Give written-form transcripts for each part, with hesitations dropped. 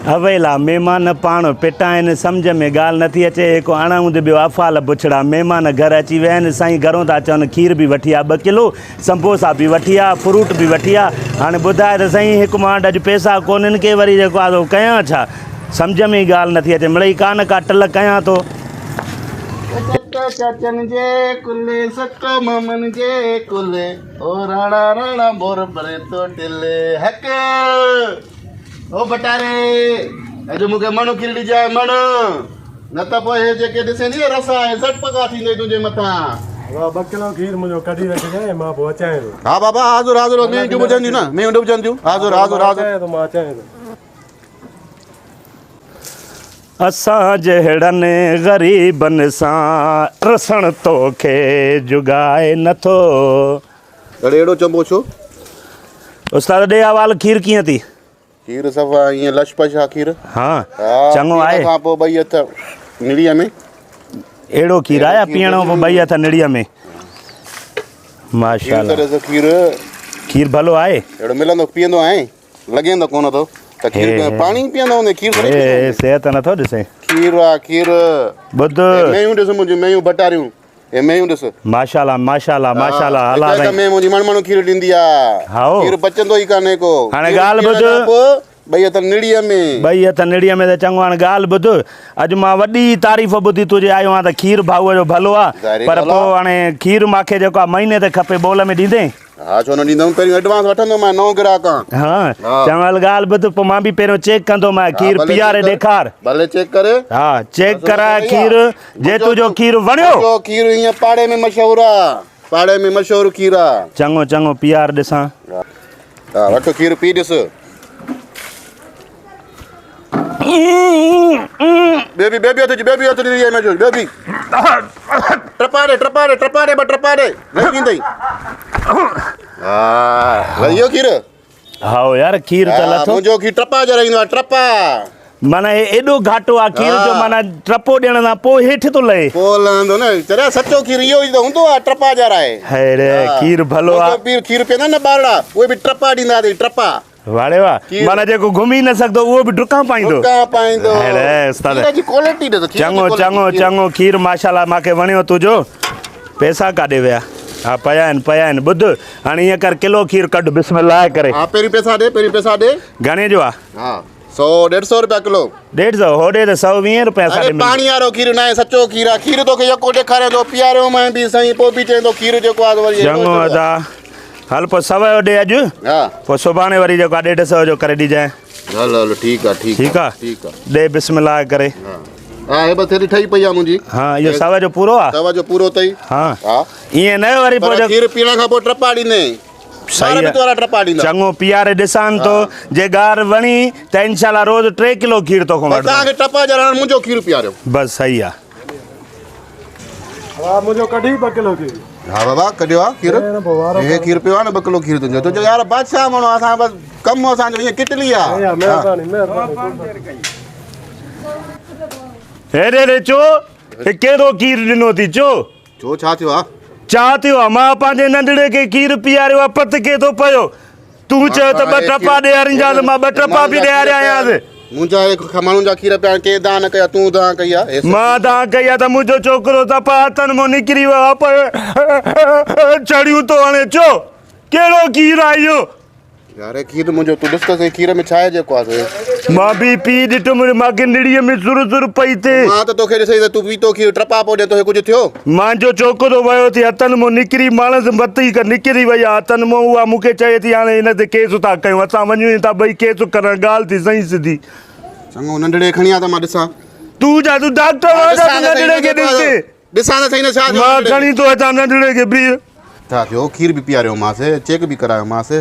अवेला महिमान पाण पिटा आहिनि सम्झ में ॻाल्हि नथी अचे हिकु अणाऊं त ॿियो अफ़ाल बुछड़ा महिमान घर अची विया आहिनि साईं घरों था चवनि खीर बि वठी आ 2 किलो संबोसा बि वठी आ फ्रूट बि वठी आ हाणे ॿुधाए त साईं हिकु मां वटि अॼु पैसा कोन्हनि के वरी जेको आहे कयां छा सम्झ में ई ॻाल्हि नथी अचे मिड़ई कान का टल कयां थो चाचन जे कुले सको ममन जे कुले ओ राणा राणा मोर भरे तो टिले हक ओ बटारे अॼु मूंखे मणु खीर ॾिजाए मणु न त पोइ हे जेके ॾिसेंदी रसा आहे झट पका थींदे तुंहिंजे मथां 2 किलो खीर मुंहिंजो कढी रखजांइ मां पोइ अचां थो हा बाबा हाज़ुर हाज़ुर में क्यों बुझंदियूं न में बुझंदियूं हाज़ुर हाज़ुर हाज़ुर मां अचां थो असां जहिड़नि ग़रीबनि सां रसण तोखे जुगाए नथो अरे एड़ो चंबो छो उस्ताद ॾे हवाल खीर कीअं थी खीर सफ़ा ईअं लशपश आहे खीर हाँ चङो आहे खां पोइ 2 हथ निड़ीअ में अहिड़ो खीर आहे पीअणो पोइ 2 हथ निड़ीअ में माशाल्लाह खीर भलो आहे अहिड़ो मिलंदो पीअंदो आहे लॻेंदो कोन थो त खीर पाणी पीअंदो हूंदे खीर सिहत नथो ॾिसे खीर आहे खीर ॿुध मेयूं ॾिस मुंहिंजियूं मेयूं बटारियूं हे मेयूं ॾिस माशाल्लाह माशाल्लाह माशाल्लाह अल्लाह हिक में मुंहिंजी मण खीर ॾींदी आहे हाओ खीर बचंदो ई कान्हे को हाणे ॻाल्हि ॿुध 2 हथ निड़ीअ में 2 हथ निड़ीअ में त चङो हाणे ॻाल्हि ॿुध अॼु मां वॾी तारीफ़ ॿुधी तुंहिंजे आयो आहियां त खीर भाऊअ जो भलो आहे पर पोइ हाणे खीर मूंखे जेको आहे महीने ते खपे बोल में ॾींदे हा छो न ॾींदुमि पहिरीं एडवांस वठंदो मां नओं ग्राहक आहियां हाँ चवल ॻाल्हि ॿुध पोइ मां बि पहिरियों चेक कंदो मां खीर पीआरे ॾेखार भले चेक करे हा चेक कराए खीर जे तुंहिंजो खीर वणियो खीर हीअं पाड़े में मशहूरु आहे पाड़े में मशहूरु खीर आहे चङो चङो पीआर ॾिसां हा वठो खीर पी ॾिस बेबी हथ निड़ीअ में जो बेबी ट्रपारे न पींदई हा इहो खीर हाओ यार खीर त लथो मुंहिंजो खीर ट्रपा जराईंदो आहे ट्रपा माना एॾो घाटो आहे खीर जो माना ट्रपो ॾियण खां पोइ हेठि थो लहे पोइ लहंदो न चरिया सचो खीर इहो ई त हूंदो आहे ट्रपा जराए हेड़े खीर भलो आहे खीर पीअंदा न ॿारड़ा उहे बि ट्रपा ॾींदा अथई ट्रपा वाड़े वाह माना जेको घुमी न सघंदो उहो बि डुकां पाईंदो चङो खीर माशाल्लाह मूंखे वणियो तुंहिंजो पैसा काॾे विया हा पिया आहिनि ॿुध हाणे ईअं कर किलो खीर कढ बिस्मिल्लाह करे हा पहिरीं पैसा ॾे घणे जो आहे हा 100-150 रुपया किलो 150 होॾे त 120 रुपया पाणी वारो खीर न आहे सचो खीर आहे खीर तोखे यको ॾेखारे थो पीआरियो मां बि साईं पोइ बि चवंदो खीर जेको आहे वरी चङो अदा हल पोइ 100 जो ॾे अॼु हा पोइ सुभाणे वरी जेको आहे 150 जो करे ॾिजांइ हलो ठीकु आहे ॾे बिस्मिल्लाह करे हा हे बस ठही पई आहे मुंहिंजी हा इहो 100 जो पूरो आहे 100 जो पूरो अथई हा ईअं न वरी पोइ खीर पीअण खां पोइ ट्रपा ॾींदे चङो पीआरे ॾिसां थो जे ॻाल्हि वणी त इंशाल्लाह रोज़ 3 किलो खीर तो तव्हांखे ट्रपा जराइण मुंहिंजो खीर पीआरियो बस सही आहे हा मुंहिंजो कढी 2 किलो खीर हा बाबा कढियो आहे खीर हे खीर पियो आहे न 2 किलो खीर तुंहिंजो यार बादशाह माण्हू असां बसि कमु असांजो ईअं किटली आहे महिरबानी हेॾे चो कहिड़ो खीर ॾिनो थी चो छा थियो आहे छा थियो आहे मां पंहिंजे नंढड़े खे खीर पीआरियो आहे पत के थो पियो तूं चयो त 2 ट्रपा ॾियारींदासीं मां 2 ट्रपा बि ॾियारिया आहियां मुंहिंजा माण्हुनि जा खीर पिया के दान कया तूं दान कई आहे मां दान कई आहे त मुंहिंजो छोकिरो त हथनि मां निकिरी वियो आहे पर चढ़ियूं थो हाणे चो कहिड़ो खीर आहे इहो यार खीर मुंहिंजो तूं ॾिस त खीर में छा आहे जेको आहे मां बि पी ॾिठो मूंखे निड़ीअ में सुर पई थिए मां त तोखे ॾिसई त तूं पीतो खीर ट्रपा पोइ ॾे तोखे कुझु थियो मुंहिंजो छोकिरो वियो थी हथनि मां निकिरी माण्हू मथी निकिरी वई आहे हथनि मां उहा मूंखे चए थी हाणे हिन ते केस था कयूं असां वञूं था ॿई केस करणु ॻाल्हि थी सही सिधी चङो नंढड़े खणी आ त मां ॾिसां तूं डॉक्टर नंढड़े खे ॾिसां त सही न छा मां खणी थो अचां नंढड़े खे बि छा थियो खीर बि पीआरियोमांसि चेक बि करायोमांसि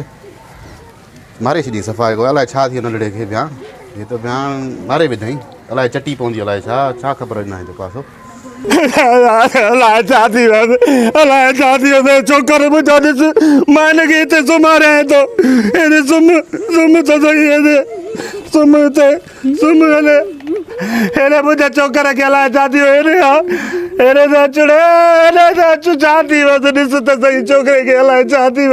मारे छॾी सफ़ा अलाए छा थियो नंढड़े खे ॿिया हे त ॿिया मारे विधई अलाए चटी पवंदी अलाए छा ख़बर न आहे जेको आहे अलाए छा थी वियो छोकिरो मुंहिंजो ॾिस मां हिनखे हिते सुम्हारियां थो हेॾे सुम्ह त सही सुम्ह हिते सुम्ह हेॾे मुंहिंजे छोकिरे खे अलाए छा थियो हेॾे आहे अरे दाचू चाहती बस ॾिस त सही छोकिरे खे अलाए चाहती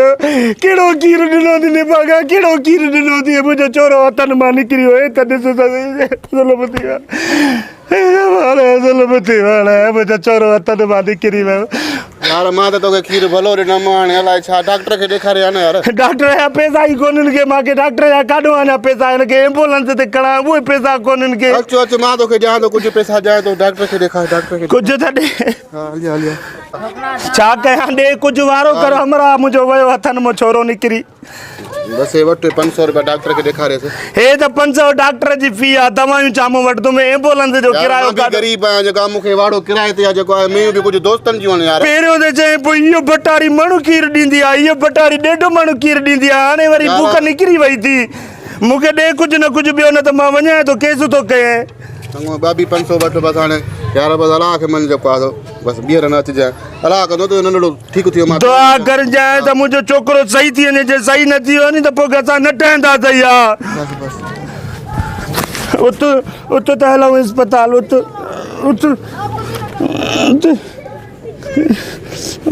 कहिड़ो खीर ॾिनो थी निभागा कहिड़ो खीर ॾिनो थी मुंहिंजो छोरो हथनि मां निकिरी वियो त ॾिस त सही ज़ुल्म थी वियो मुंहिंजो छोरो हथनि मां निकिरी वियो यार मां त तोखे खीर भलो ॾिनमि हाणे अलाए छा डॉक्टर खे ॾेखारे आ न यार डॉक्टर जा पैसा ई कोन्हनि के मूंखे डॉक्टर जा काॾो अञा पैसा हिनखे एम्बुलेंस ते खणा उहे पैसा कोन्हनि के अचु मां तोखे ॾियां थो कुझु पैसा ॾियां थो डॉक्टर खे ॾेखार डॉक्टर खे कुझु त ॾे हा हलिया छा कयां ॾे कुझु वारो कर हमरा मुंहिंजो वियो हथनि मां छोरो निकिरी बस हे वटि 500 रुपया डॉक्टर खे ॾेखारेसि हे त 500 डॉक्टर जी फी आहे दवायूं छा मूं वटि तुम एम्बुलेंस जो किरायो यार गरीब आहियां जेका मूंखे वाड़ो किराए ते आहे जेको आहे मैं बि कुझु दोस्तनि जूं आहिनि यार पहिरियों त चई पोइ इहो बटारी माण्हू खीर ॾींदी आहे इहो बटारी ॾेढो माण्हू खीर ॾींदी आहे हाणे वरी बुख निकिरी वई थी मूंखे ॾे कुझु न कुझु ॿियो न त मां वञां थो केस थो कयां चङो ॿी 500 वटि बसि हाणे यार बसि अलाह खे मन जेको आहे बसि ॿीहर न अचिजांइ अलाह कंदो त नंढड़ो ठीकु थी वियो मां दुआ करजांइ त मुंहिंजो छोकिरो सही थी वञे जे सही न थी वियो नी त पोइ असां न ठहंदा सही आहे उत त हलूं अस्पताल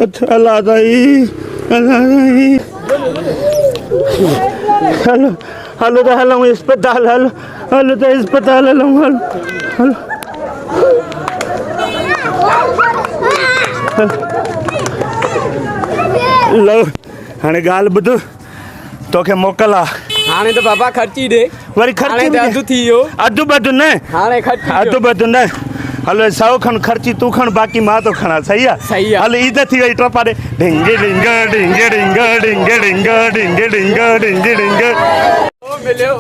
उत अलाह ताई हलो त हलूं अस्पताल हलो त अस्पताल हलूं हलो लो हाणे ॻाल्हि ॿुध तोखे मोकल आहे हाणे त बाबा ख़र्ची ॾे वरी हाणे त अधु थी वियो अधु ॿधु न हाणे ख़र्ची अधु ॿधु न हलो 100 खण ख़र्ची तूं खण बाक़ी मां थो खणा सही आहे सही आहे हलो ईद थी वई टपा ॾे ढिंग ढिंग ढिंग ढिंग ढिंग ढिंग ढिंग ढिंग ढिंग ढिंग मिलियो